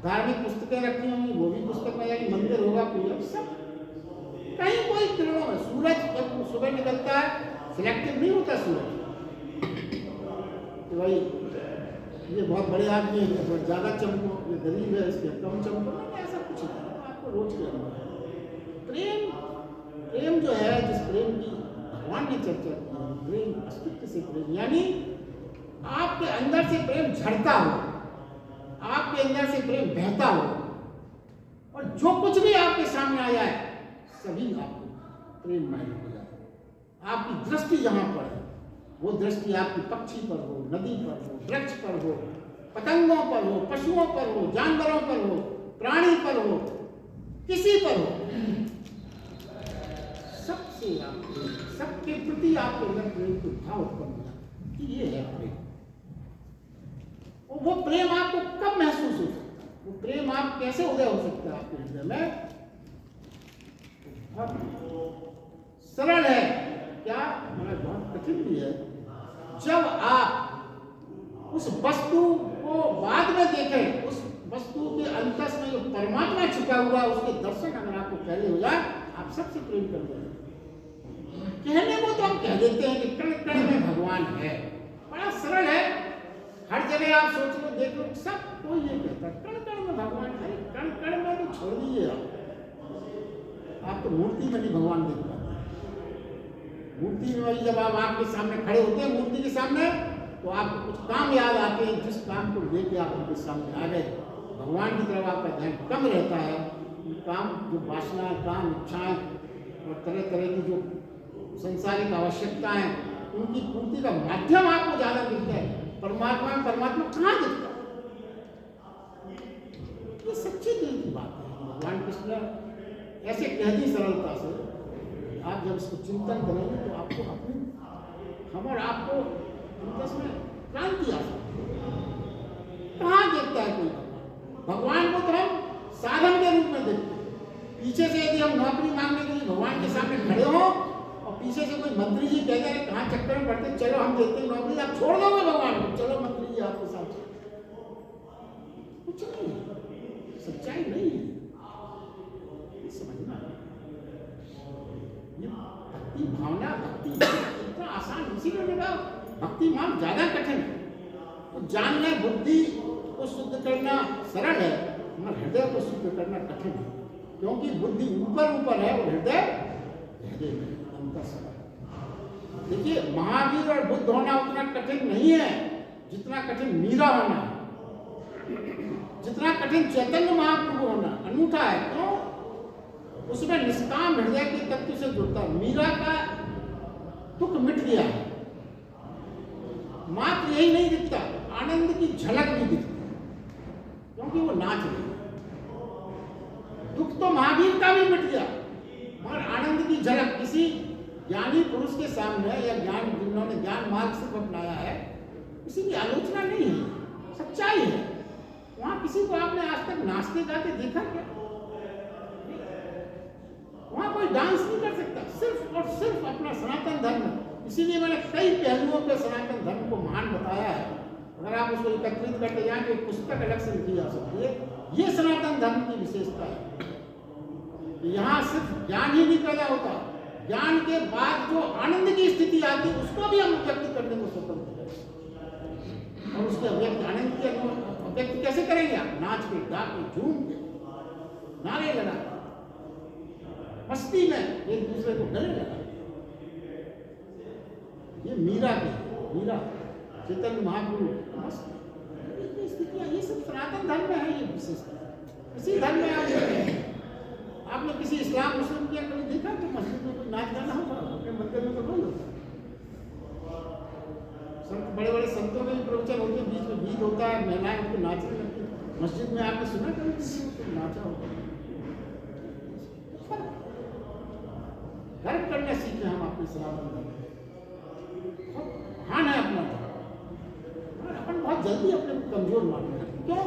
धार्मिक पुस्तकें रखी होंगी वो भी पुस्तक में आ जाएगी, मंदिर होगा कोई, सब कहीं कोई किरणों में। सूरज जब सुबह निकलता है सिलेक्टिव नहीं होता सूरज कि भाई ये बहुत बड़े आदमी है तो ज्यादा चमको, ये गरीब है इसके कम चमको, नहीं, ऐसा कुछ नहीं। आपको रोज के प्रेम जो है, जिस प्रेम की भगवान ने चर्चा की है, प्रेम अस्तित्व से प्रेम, यानी आपके अंदर से प्रेम झड़ता हो, आपके अंदर से प्रेम बहता हो, और जो कुछ भी आपके सामने आ जाए सभी आपको प्रेममय हो जाए। आपकी दृष्टि जहां पर है वो दृष्टि आपकी पक्षी पर हो, नदी पर हो, वृक्ष पर हो, पतंगों पर हो, पशुओं पर हो, जानवरों पर हो, प्राणी पर हो, किसी पर हो, सबसे आपके, सबके प्रति आपके अंदर प्रेम के भाव उत्पन्न हो जाए कि ये है प्रेम। और वो प्रेम आपको कब महसूस हो सकता है? वो प्रेम आप कैसे उदय हो सकता है आपके हृदय में? बहुत सरल है, क्या मतलब बहुत कठिन भी है। जब आप उस वस्तु को बाद में देखें, उस वस्तु के अंतस में जो परमात्मा छिपा हुआ है उसके दर्शन अगर आपको पहले हो जाए, आप सबसे प्रेम कर देंगे। कहने को तो हम कह देते हैं कि कण कण में भगवान है, बड़ा सरल है। हर जगह आप सोच लो, देख लो, सब कोई ये कहता है कण कण में भगवान है। कण कण में तो छोड़ दीजिए, आप तो मूर्ति में नहीं भगवान देख पाते। मूर्ति में जब आप आपके सामने खड़े होते हैं, मूर्ति के सामने, तो आपको कुछ काम याद आते हैं, जिस काम को लेके आप उनके सामने आ गए, भगवान की तरफ आपका ध्यान कम रहता है। काम जो वासनाएं, काम, इच्छाएं और तरह तरह की जो संसारिक आवश्यकताएं, उनकी पूर्ति का माध्यम आपको ज्यादा दिखता है। परमात्मा कहाँ दिखता है? ये सच्ची दिल की बात है। भगवान कृष्ण ऐसे कह दी सरलता से, आप जब इसको चिंतन करेंगे तो आपको अपनी, हम और आपको में क्रांति आ सकती है। कहाँ देखता है कोई भगवान को? तो हम साधन के रूप में देखते हैं। पीछे से यदि हम नौकरी मांगने के लिए भगवान के सामने खड़े हो और पीछे से कोई मंत्री जी कह रहे कहाँ चक्कर में पड़ते, चलो हम देते हैं नौकरी, आप छोड़ दोगे भगवान को? चलो मंत्री जी आपके साथ, कुछ नहीं, सच्चाई नहीं है। समझना ये भक्ति भावना, भक्ति इतना आसान, इसीलिए मैंने कहा भक्ति मार्ग ज्यादा कठिन है। तो जानना, बुद्धि को शुद्ध करना सरल है, मगर हृदय को शुद्ध करना कठिन है, क्योंकि बुद्धि ऊपर ऊपर है और हृदय हृदय में अंतर सरल। देखिए, महावीर और बुद्ध होना उतना कठिन नहीं है जितना कठिन मीरा होना है, जितना कठिन चैतन्य महाप्रभु होना। अनूठा है, क्यों? उसमें निष्काम हृदय के तत्व से जुड़ता है। मीरा का दुख मिट गया है, मात्र यही नहीं दिखता, आनंद की झलक भी दिखती है, क्योंकि वो नाच रही है। दुख तो महावीर का भी मिट गया, मगर आनंद की झलक किसी ज्ञानी पुरुष के सामने, या ज्ञान जिन्होंने ज्ञान मार्ग से अपनाया है, किसी की आलोचना नहीं है, सच्चाई है। वहां किसी को आपने आज तक नाचते गाते देखा क्या? वहां कोई डांस नहीं कर सकता, सिर्फ और सिर्फ अपना सनातन धर्म। इसीलिए मैंने कई पहलुओं पे सनातन धर्म को महान बताया है। अगर आप उसको एकत्रित करते जाएं तो एक पुस्तक अलग से लिखी जा सकती है। ये सनातन धर्म की विशेषता है। यहाँ सिर्फ ज्ञान ही नहीं पैदा होता, ज्ञान के बाद जो आनंद की स्थिति आती है उसको भी हम व्यक्त करने को स्वतंत्र है। और उसके अव्यक्त आनंद के अव्यक्त कैसे करेंगे? आप नाच के, गा के, झूम के, नारे लगा। मस्ती में एक दूसरे को गले लगा। ये मीरा चैतन्य महाप्रभु स्थितियाँ, ये सब सनातन धर्म में है। ये विशेषता किसी धर्म में आप देखें, आपने किसी इस्लाम मुस्लिम किया कभी देखा कि मस्जिद में कोई नाच गाना होता है? अपने मंदिर में तो नहीं होता। संत बड़े बड़े संतों में भी प्रवचन होते हैं, बीच में गीत होता है, महिलाएं उनको नाचने लगती है। मस्जिद में आपने सुना कभी किसी को नाचा होगा? गर्व करना सीखे हम अपने सनातन धर्म, महान है अपना धर्म। अपन बहुत जल्दी अपने को कमजोर मानते हैं। क्यों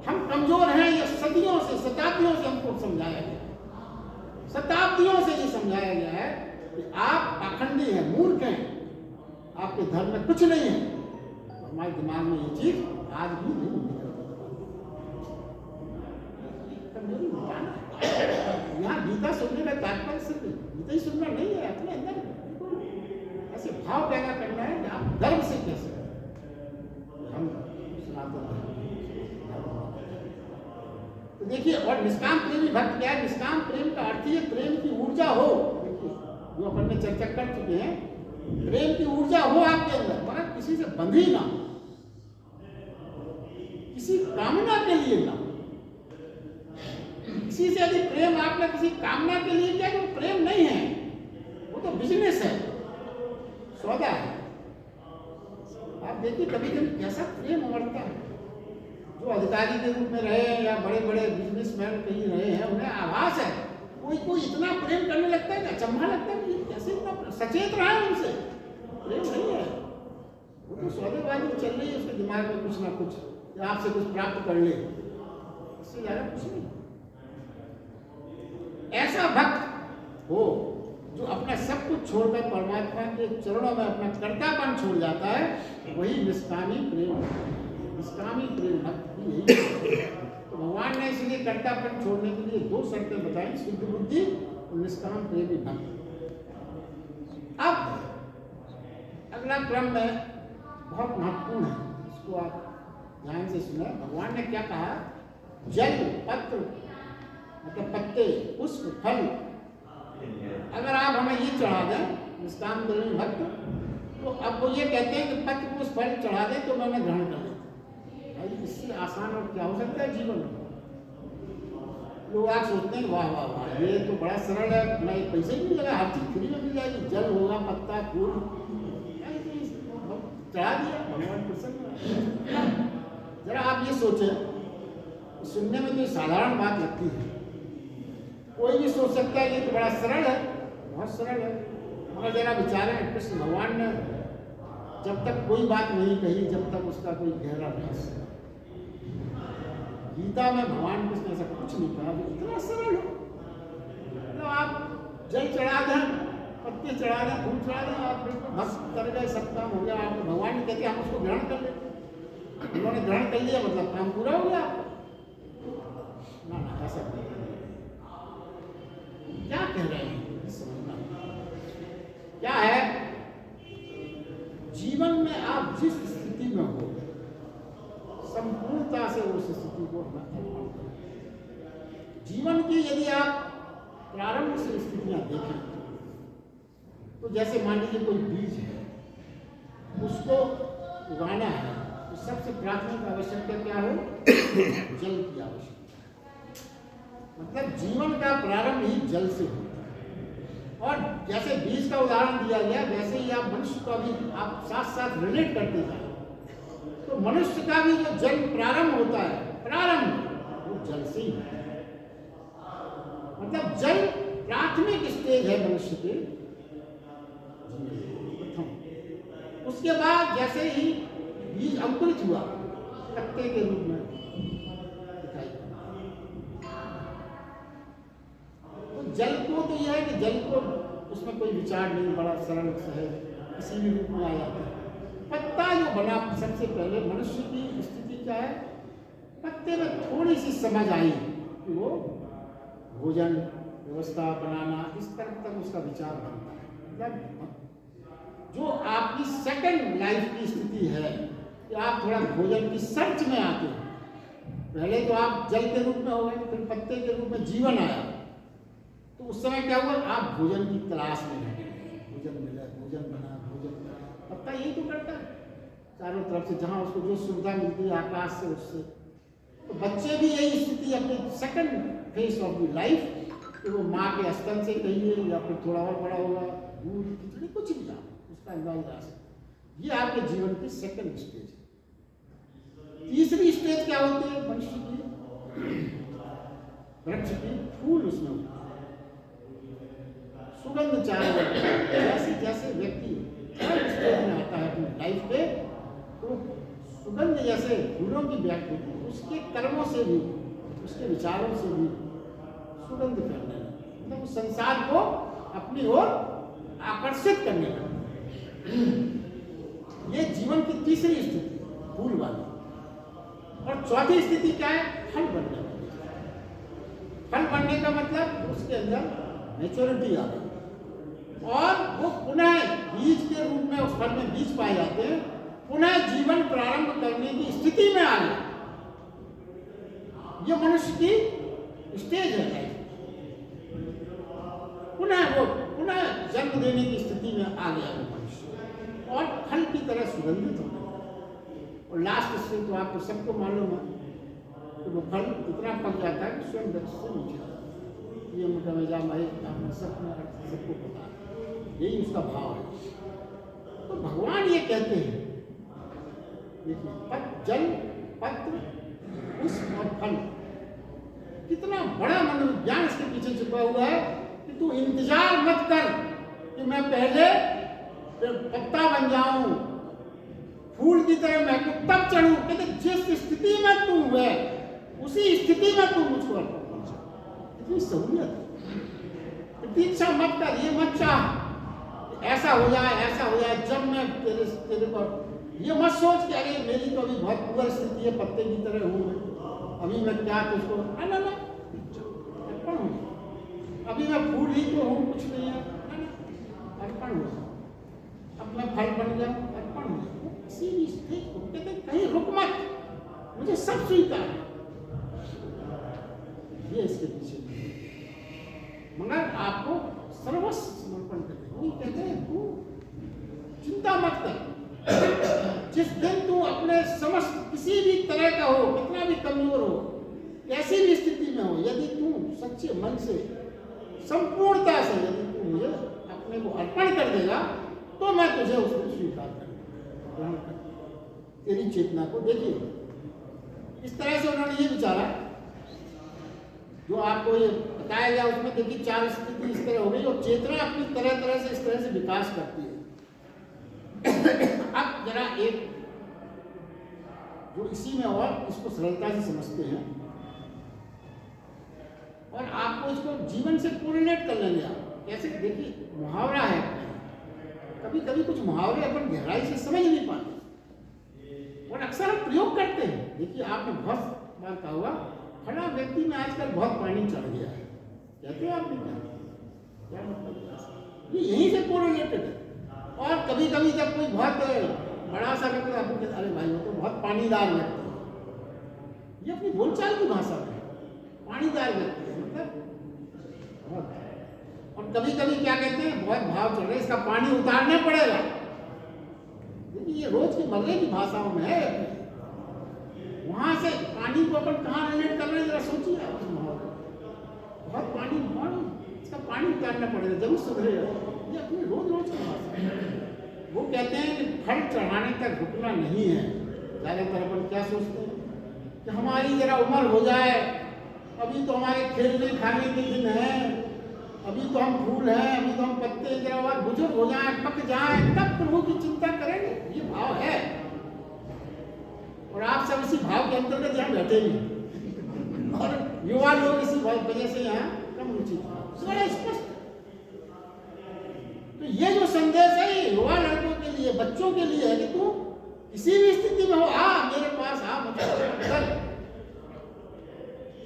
हम कमजोर हैं? ये सदियों से, शताब्दियों से हमको समझाया गया, शताब्दियों से ये समझाया गया है कि आप पाखंडी हैं, मूर्ख हैं, आपके धर्म में कुछ नहीं है। हमारे दिमाग में ये चीज आज भी नहीं निकलती। यहाँ गीता सुनने का तात्पर्य सिर्फ गीता ही सुनना नहीं है, अपने अंदर ऐसे भाव पैदा करना है कि आप गर्व से कैसे हम सनातन धर्म। तो देखिए, और निष्काम प्रेमी भक्त क्या है? निष्काम प्रेम का अर्थ ही प्रेम की ऊर्जा हो। जो अपन ने चर्चा कर चुके हैं, प्रेम की ऊर्जा हो आपके अंदर, मगर किसी से बंधी ना, किसी कामना के लिए ना। किसी से यदि प्रेम आपने किसी कामना के लिए किया तो प्रेम नहीं है, वो तो बिजनेस है, सौदा है। आप देखिए कभी कभी कैसा प्रेम उमड़ता है। जो अधिकारी के रूप में रहे हैं या बड़े बड़े बिजनेसमैन कहीं रहे हैं, उन्हें आभास है, कोई इतना प्रेम करने लगता है कि अचंभा लगता है कि कैसे इतना सचेत रहा है उनसे। प्रेम नहीं है, वो तो सौदेबाजी चल रही है उसके दिमाग में, कुछ ना कुछ, या आपसे कुछ प्राप्त कर ले, इससे ज्यादा कुछ नहीं। ऐसा भक्त हो जो अपना सब कुछ छोड़कर परमात्मा के चरणों में अपना कर्तापन छोड़ जाता है, वही निष्कामी प्रेम भक्त भी यही है। तो भगवान ने इसलिए कर्तापन छोड़ने के लिए दो शर्तें बताई, शुद्ध बुद्धि और निष्काम प्रेमी भक्त। अब अगला क्रम में बहुत महत्वपूर्ण है, इसको आप ध्यान से सुने। भगवान ने क्या कहा? जल, पत्र मतलब पत्ते, पुष्प, फल, अगर आप हमें ये चढ़ा दें निष्काम प्रेमी भक्त, तो अब वो ये कहते हैं कि पत्र, पुष्प, फल चढ़ा दें तो मैं उन्हें ग्रहण कर लेता। भाई इससे आसान और क्या हो सकता है जीवन में? लोग आप सोचते हैं वाह वाह वाह, ये तो बड़ा सरल है, ना एक पैसे भी नहीं लगा, हर चीज फ्री में मिल जाएगी, जल होगा, पत्ता, फूल, चढ़ा दिया, भगवान प्रसन्न। जरा आप ये सोचें, सुनने में तो साधारण बात लगती है, कोई भी सोच सकता है ये तो बड़ा सरल है, बहुत सरल है, मगर जरा विचारें, कृष्ण भगवान ने जब तक कोई बात नहीं कही जब तक उसका कोई गहरा रहस्य। गीता में भगवान कृष्ण ऐसा कुछ नहीं कहा, इतना सरल हो। तो आप जल चढ़ा दें, पत्ते चढ़ा दें, फूल चढ़ा दें, आप बिल्कुल भक्त कर गए, सब काम हो गया। आप भगवान ने कहते हम उसको ग्रहण कर लेते, उन्होंने ग्रहण कर लिया मतलब काम पूरा हो गया आपका। ना ऐसा नहीं, क्या कह रहे हैं समझना क्या है? जीवन में आप जिस स्थिति में हो, संपूर्णता से उस स्थिति को अर्पण करें। जीवन की यदि आप प्रारंभ से स्थितियां देखें, तो जैसे मान लीजिए कोई बीज है, उसको उगाना है, तो सबसे प्राथमिक आवश्यकता क्या हो? जल की आवश्यकता। मतलब जीवन का प्रारंभ ही जल से होता है। और जैसे बीज का उदाहरण दिया गया, वैसे ही आप मनुष्य का भी आप साथ साथ रिलेट करते जाए, तो मनुष्य का भी जो जन्म प्रारंभ होता है, प्रारंभ वो जल से ही होता है। मतलब जल प्राथमिक स्टेज है मनुष्य के प्रथम। उसके बाद जैसे ही बीज अंकुरित हुआ, पत्ते के रूप में दिखाई पड़ा। तो जल को तो यह है कि जल को उसमें कोई विचार नहीं, बड़ा सरल है, किसी भी रूप में आ जाता है। पत्ता जो बना, सबसे पहले मनुष्य की स्थिति क्या है? पत्ते में थोड़ी सी समझ आई कि वो भोजन व्यवस्था बनाना, इस तरफ तक उसका विचार बनता है। मतलब जो आपकी सेकंड लाइफ की स्थिति है कि आप थोड़ा भोजन की सर्च में आते हैं। पहले तो आप जल के रूप में हो गए, फिर पत्ते के रूप में जीवन आया, तो उस समय क्या हुआ, आप भोजन की तलाश में रहने लगे, भोजन मिला, भोजन बना, भोजन बना, पत्ता यही तो करता है चारों तरफ से, जहाँ उसको जो सुविधा मिलती है आकाश से उससे। तो बच्चे भी यही स्थिति अपने second phase of the life, कि वो माँ के स्तन से कहिए या फिर थोड़ा और बड़ा होगा, दूध खिचड़ी कुछ भी आप उसका अंदाज लगा सकते। ये आपके जीवन की सेकंड स्टेज है। तीसरी स्टेज क्या होती है, मनुष्य की वृक्ष की फूल उसमें होती है, सुगंध चारों ओर। जैसे जैसे व्यक्ति थर्ड स्टेज में आता है अपनी लाइफ पे, तो सुगंध जैसे फूलों की व्याख्या होती है, उसके कर्मों से भी, उसके विचारों से भी सुगंध फैलने लगे, मतलब उस संसार को अपनी ओर आकर्षित करने लगे। ये जीवन की तीसरी स्थिति फूल वाली। और चौथी स्थिति क्या है, फल बनने वाली। फल बनने का मतलब उसके अंदर मैच्योरिटी आ गई और वो पुनः बीज के रूप में उस फल में बीज पाए जाते हैं, पुनः जीवन प्रारंभ करने की स्थिति में आ गए। ये मनुष्य की स्टेज है लाइफ, पुनः जन्म देने की स्थिति में आ गया वो मनुष्य और फल की तरह सुगंधित हो गया। और लास्ट से तो आपको सबको मालूम है कि वो फल इतना पक जाता है कि स्वयं वृक्ष से नीचे आता है। ये मोटा मेजा सबको पता है, यही उसका भाव है। तो भगवान ये कहते हैं, देखिए जल, पत्र, पुष्प और फल, कितना बड़ा मनोविज्ञान इसके पीछे छुपा हुआ है कि तू इंतजार मत कर कि मैं पहले पत्ता बन जाऊं, फूल की तरह मैं तब चढ़ूं। कहते जिस स्थिति में तू है उसी स्थिति में तू मुझको अर्पण कर। इतनी सहूलियत, प्रतीक्षा मत कर, ये मत चाह ऐसा हो जाए, ऐसा हो जाए जब मैं तेरे पर, ये मत सोच कि अरे मेरी तो अभी बहुत पुअर स्थिति है, पत्ते की तरह हूँ, अभी मैं क्या तुझको ना अर्पण हूँ, अभी मैं फूल ही तो हूँ, कुछ नहीं है, अर्पण हूँ, अब मैं फल बन जाऊँ, अर्पण हूँ। किसी भी स्थिति को कहते कहीं रुक मत, मुझे सब स्वीकार है। ये इसके पीछे मगर आपको सर्वस्व समर्पण करना। कहते हैं तू चिंता मत कर, जिस दिन तू अपने समस्त किसी भी तरह का हो, कितना भी कमजोर हो, कैसी भी स्थिति में हो, यदि तू सच्चे मन से संपूर्णता से यदि तू मुझे अपने को अर्पण कर देगा तो मैं तुझे उसको स्वीकार करूंगा, ग्रहण करूंगा। तेरी चेतना को देखिए, इस तरह से उन्होंने ये विचारा जो आपको ये बताया गया, उसमें देखिए चार स्थिति इस तरह हो गई और चेतना अपनी तरह तरह से इस तरह से विकास करती है। अब जरा एक जो इसी में और इसको सरलता से समझते हैं और आपको इसको जीवन से कोरिलेट कर लेंगे। आप कैसे, देखिए मुहावरा है, कभी कभी कुछ मुहावरे अपन गहराई से समझ नहीं पाते और अक्सर हम प्रयोग करते हैं। देखिए आपने बहुत बार कहा होगा, फला व्यक्ति में आजकल बहुत पानी चढ़ गया है, कहते हैं आपने क्या मतलब, ये यहीं से कोरिलेटेड है। और कभी कभी जब कोई बहुत बड़ा सा व्यक्ति आपको कहते अरे भाई वो तो बहुत पानीदार व्यक्ति है, ये अपनी बोलचाल की भाषा में पानीदार व्यक्ति है, मतलब बहुत। और कभी कभी क्या कहते हैं, बहुत भाव चल रहा है, इसका पानी उतारना पड़ेगा। देखिए ये रोज की मरने की भाषाओं में है। वहां से पानी को अपन कहाँ रिलेट कर रहे हैं, जरा सोचिए आप उस माहौल में। बहुत पानी, इसका पानी उतारना पड़ेगा जरूर सुधरेगा। ये अपनी रोज रोज की भाषा है। वो कहते हैं कि फल चढ़ाने तक रुकना नहीं है। ज्यादातर अपन क्या सोचते हैं कि हमारी जरा उम्र हो जाए, अभी तो हमारे खेलने खाने के दिन है, अभी तो हम फूल हैं, अभी तो हम पत्ते, जरा और बुजुर्ग हो जाए, पक जाए, तब प्रभु की चिंता करेंगे। ये भाव है और आप सब इसी भाव के अंतर्गत यहाँ बैठे हैं और युवा लोग इसी वजह से यहाँ कम रुचि बड़ा स्पष्ट। तो ये जो संदेश है ये युवा लड़कों के लिए, बच्चों के लिए है कि तू किसी भी स्थिति में हो, आ मेरे पास आ, मुझे कर।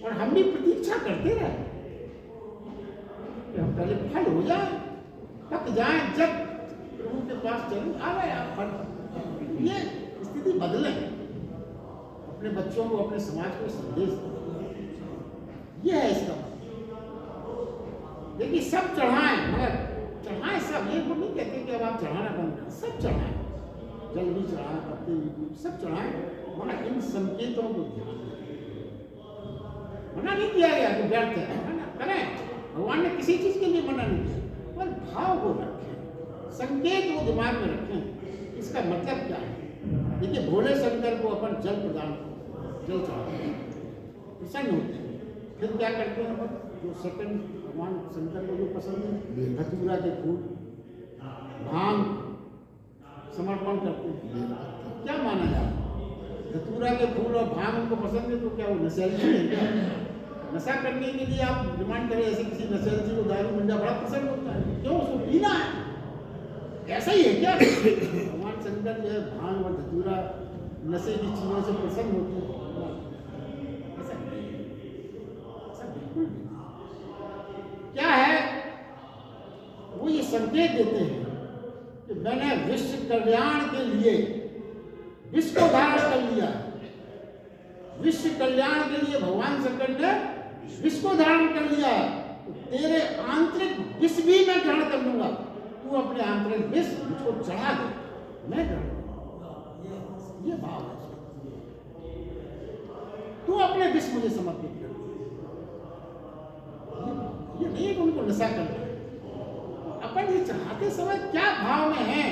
और हम भी प्रतीक्षा करते रहे कि हम पहले फल हो जाए, पक जाए, जब प्रभु के पास चलूं, आ गए आप फल। ये स्थिति बदले, अपने बच्चों को, अपने समाज को संदेश दे। ये है इसका मतलब। देखिए सब चढ़ाएं, मगर चढ़ाएं सब, ये वो नहीं कहते कि अब आप चढ़ाना बंद करें, सब चढ़ाएं, जल भी चढ़ाएं, पत्ते भी, सब चढ़ाएं, मगर इन संकेतों को ध्यान दें। मना नहीं किया गया कि व्यर्थ है, मना करें, भगवान ने किसी चीज के लिए मना नहीं किया, पर भाव को रखें, संकेत को दिमाग में रखें, इसका मतलब क्या है। देखिए भोले शंकर को अपन जल प्रदान, जल चढ़ाते हैं, प्रसन्न होते हैं, फिर क्या करते हैं अपन, जो सेकंड भगवान शंकर को जो पसंद है, धतूरा के फूल, भांग समर्पण करते हैं। क्या माना जाए, धतूरा के फूल और भांग उनको पसंद है, तो क्या वो नशेली है क्या? नशा करने के लिए आप डिमांड करें ऐसे किसी नशेली को दारू मिल जाए, बड़ा पसंद होता है, क्यों, उसको पीना है, ऐसा ही है क्या? भगवान शंकर जो है भांग और धतूरा नशे की चीजों से प्रसन्न होते हैं, ऐसा बिल्कुल नहीं। क्या है, वो ये संकेत देते हैं कि मैंने विश्व कल्याण के लिए विश्व को धारण कर लिया, विश्व कल्याण के लिए भगवान शंकर ने विश्व को धारण कर लिया, तो तेरे आंतरिक विश्व भी मैं ग्रहण कर लूंगा, तू अपने आंतरिक विश्व मुझको चढ़ा दे, मैं ग्रहण करूंगा, ये भाव है, तू अपने विश्व मुझे समर्पित कर, ये नहीं है कि उनको नशा करना है, अपन ये चाहते समय क्या भाव में है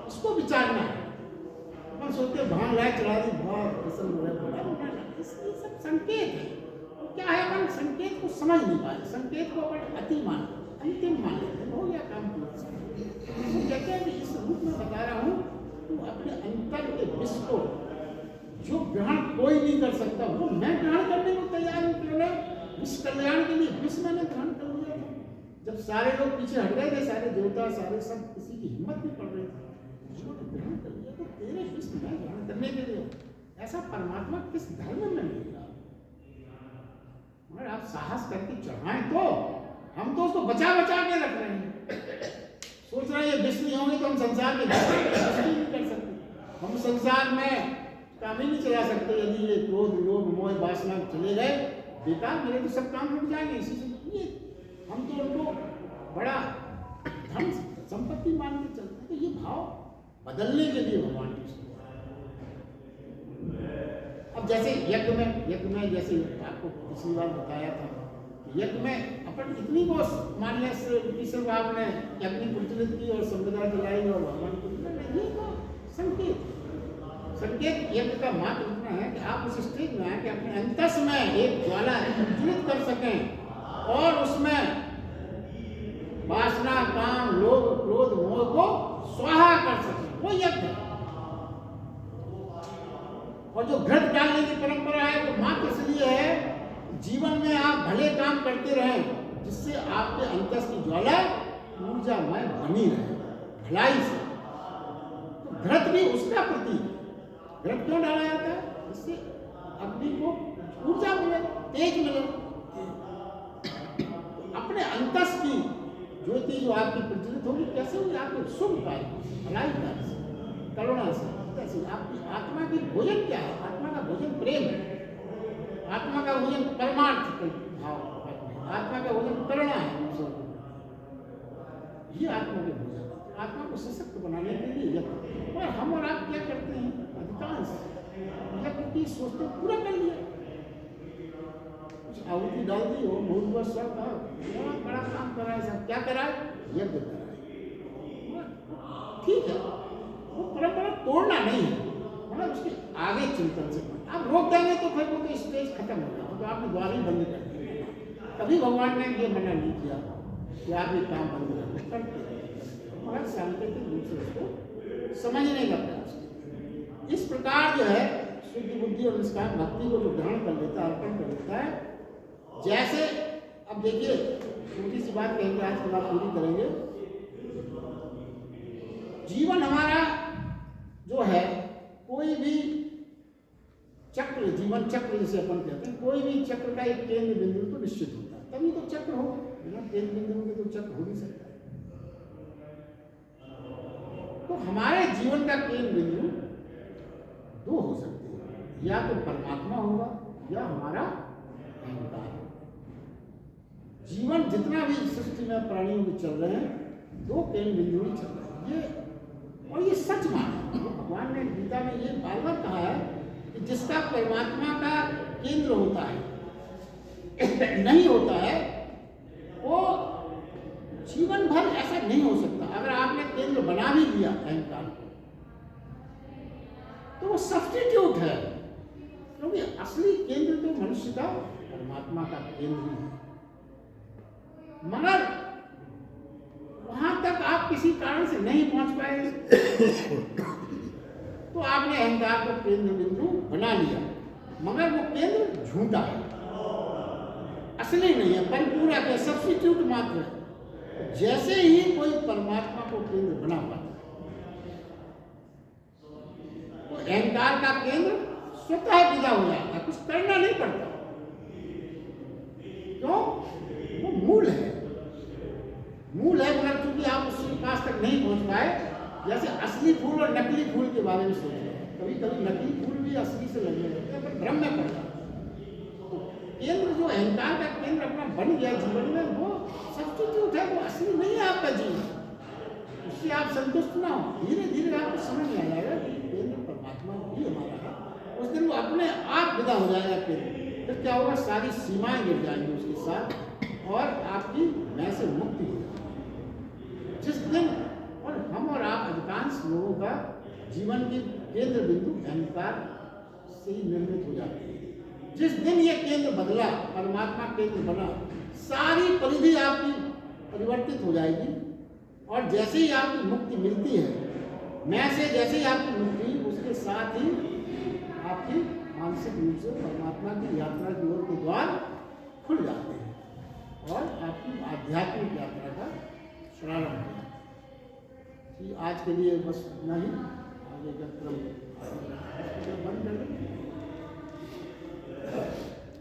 इसको विचारना है। अपन सोचते भांग लाए चढ़ा दी, बहुत प्रसन्न हो रहा है, ये सब संकेत है, तो क्या है, अपन संकेत को समझ नहीं पाए, संकेत को अपन अति मान, अंतिम मान लेते, हो गया काम पूरा। तो कहते हैं कि इस रूप में बता रहा हूँ, तू अपने अंतर के विश्व को जो ग्रहण कोई नहीं कर सकता, वो मैं ग्रहण करने को तैयार हूँ, केवल विश्व कल्याण के लिए विश्व मैंने ग्रहण कर लिया था। जब सारे लोग पीछे हट गए थे, सारे देवता सारे सब, किसी की हिम्मत नहीं पड़ रही थी, जिन्होंने ग्रहण कर लिया, तो तेरे विश्व में ग्रहण करने के लिए ऐसा परमात्मा किस धर्म में मिलेगा? मगर आप साहस करके चढ़ाएं, तो हम तो उसको बचा बचा के रख रहे हैं, सोच रहे हैं ये विश्व नहीं होंगे तो हम संसार में नहीं कर सकते, हम संसार में काम ही नहीं चला सकते, यदि ये क्रोध लोभ मोह वासना चले गए बेकार, मेरे तो सब काम रुक जाएंगे। इसी से ये हम तो उनको बड़ा धन संपत्ति मान के चलते हैं, तो ये भाव बदलने के लिए भगवान की, अब जैसे यज्ञ में जैसे आपको पिछली बार बताया था, यज्ञ में अपन इतनी वो मान्य ईश्वर भाव ने यज्ञ प्रचलित की और संविदा दिलाई और भगवान को, ये तो संकेत यज्ञ का मात्र इतना है कि आप उस स्टेज में आए कि अपने अंतस में एक ज्वाला प्रज्वलित कर सकें और उसमें वासना काम लोभ क्रोध मोह को स्वाहा कर सकें, वो यज्ञ है। और जो घृत डालने की परंपरा है वो मात्र इसलिए है जीवन में आप भले काम करते रहें, जिससे आपके अंतस की ज्वाला ऊर्जामय बनी रहे भलाई से। तो घृत भी उसका प्रतीक है। घृत क्यों डाला जाता है? इससे अग्नि को ऊर्जा मिले, तेज मिले। अपने अंतस की ज्योति जो आपकी प्रज्वलित होगी, कैसे होगी? आपके शुभ कार्य, भलाई कार्य से, करुणा से। कैसे? आपकी आत्मा की भोजन क्या है? आत्मा का भोजन प्रेम है, आत्मा का भोजन परमार्थ भाव, आत्मा का भोजन करुणा है। ये आत्मा के भोजन, आत्मा को सशक्त बनाने के लिए यज्ञ। और हम और आप क्या करते हैं? अधिकांश यज्ञ की सोचते पूरा कर लिया, कुछ आहुति डाल दी हो, बहुत स्वर्ग था, बहुत बड़ा काम करा है, सब क्या करा है? यज्ञ करा है। ठीक है, वो परंपरा तोड़ना नहीं है, मतलब उसके आगे चिंतन से आप रोक देंगे तो फिर वो तो स्टेज खत्म हो जाएगा, तो आपने द्वार ही बंद कर दिया। कभी भगवान ने ये मना नहीं किया कि आप ये काम बंद करते हैं, मगर सांकेतिक रूप से उसको समझने का प्रयास। इस प्रकार जो है शुद्ध बुद्धि और निष्काम भक्ति को जो ग्रहण कर लेता है, अर्पण कर लेता है, जैसे अब देखिए छोटी सी बात कहेंगे, आज की बात पूरी करेंगे। जीवन हमारा जो है, कोई भी चक्र, जीवन चक्र जिसे अपन कहते हैं, कोई भी चक्र का एक केंद्र बिंदु तो निश्चित होता है, तभी तो चक्र हो। बिना केंद्र बिंदु के तो चक्र हो नहीं सकता। तो हमारे जीवन का केंद्र बिंदु दो हो सकते हैं, या तो परमात्मा होगा या हमारा अहंकार। जीवन जितना भी सृष्टि में प्राणियों के चल रहे हैं दो केंद्र बिंदु ही चल रहे हैं। ये और ये सच माना भगवान ने गीता में ये बार बार कहा है कि जिसका परमात्मा का केंद्र होता है नहीं होता है वो जीवन भर ऐसा नहीं हो सकता। अगर आपने केंद्र बना भी लिया अहंकार को तो वो सब्स्टिट्यूट है, क्योंकि असली केंद्र तो मनुष्य का परमात्मा का केंद्र ही है। मगर वहां तक आप किसी कारण से नहीं पहुंच पाए तो आपने अहंकार को केंद्र बिंदु बना लिया, मगर वो केंद्र झूठा है, असली नहीं है, परिपूरक है, सब्स्टिट्यूट मात्र है। जैसे ही कोई परमात्मा को केंद्र बना पाता तो अहंकार का केंद्र स्वतः विदा हो जाता है, कुछ करना नहीं पड़ता। क्यों? वो मूल है, मूल है, मगर क्योंकि आप उसके पास तक नहीं पहुंच पाए। जैसे असली फूल और नकली फूल के बारे में सोच रहे हैं, कभी कभी नकली फूल भी असली से लगने लगते हैं, पर भ्रम में पड़ता है। केंद्र जो अहंकार का केंद्र अपना बन गया जीवन में, वो सब्स्टिट्यूट है, वो असली नहीं है आपका जीवन। उससे आप संतुष्ट ना हो, धीरे धीरे आपको समझ में आ जाएगा कि केंद्र परमात्मा ही हमारा है। उस दिन वो अपने आप विदा हो जाएगा केंद्र, फिर क्या होगा, सारी सीमाएं गिर जाएंगी उसके साथ और आपकी मैं से मुक्ति हो जाएगी। जिस दिन और हम और आप अधिकांश लोगों का जीवन के केंद्र बिंदु अहंकार से ही निर्मित हो जाते हैं। जिस दिन ये केंद्र बदला, परमात्मा केंद्र बना, सारी परिधि आपकी परिवर्तित हो जाएगी और जैसे ही आपकी मुक्ति मिलती है, मैं से जैसे ही आपकी मुक्ति, उसके साथ ही आपकी मानसिक रूप से परमात्मा की यात्रा की ओर के द्वार खुल जाते हैं और आपकी आध्यात्मिक यात्रा का प्रारंभ हो जाता है। आज के लिए बस इतना ही, आगे का क्रम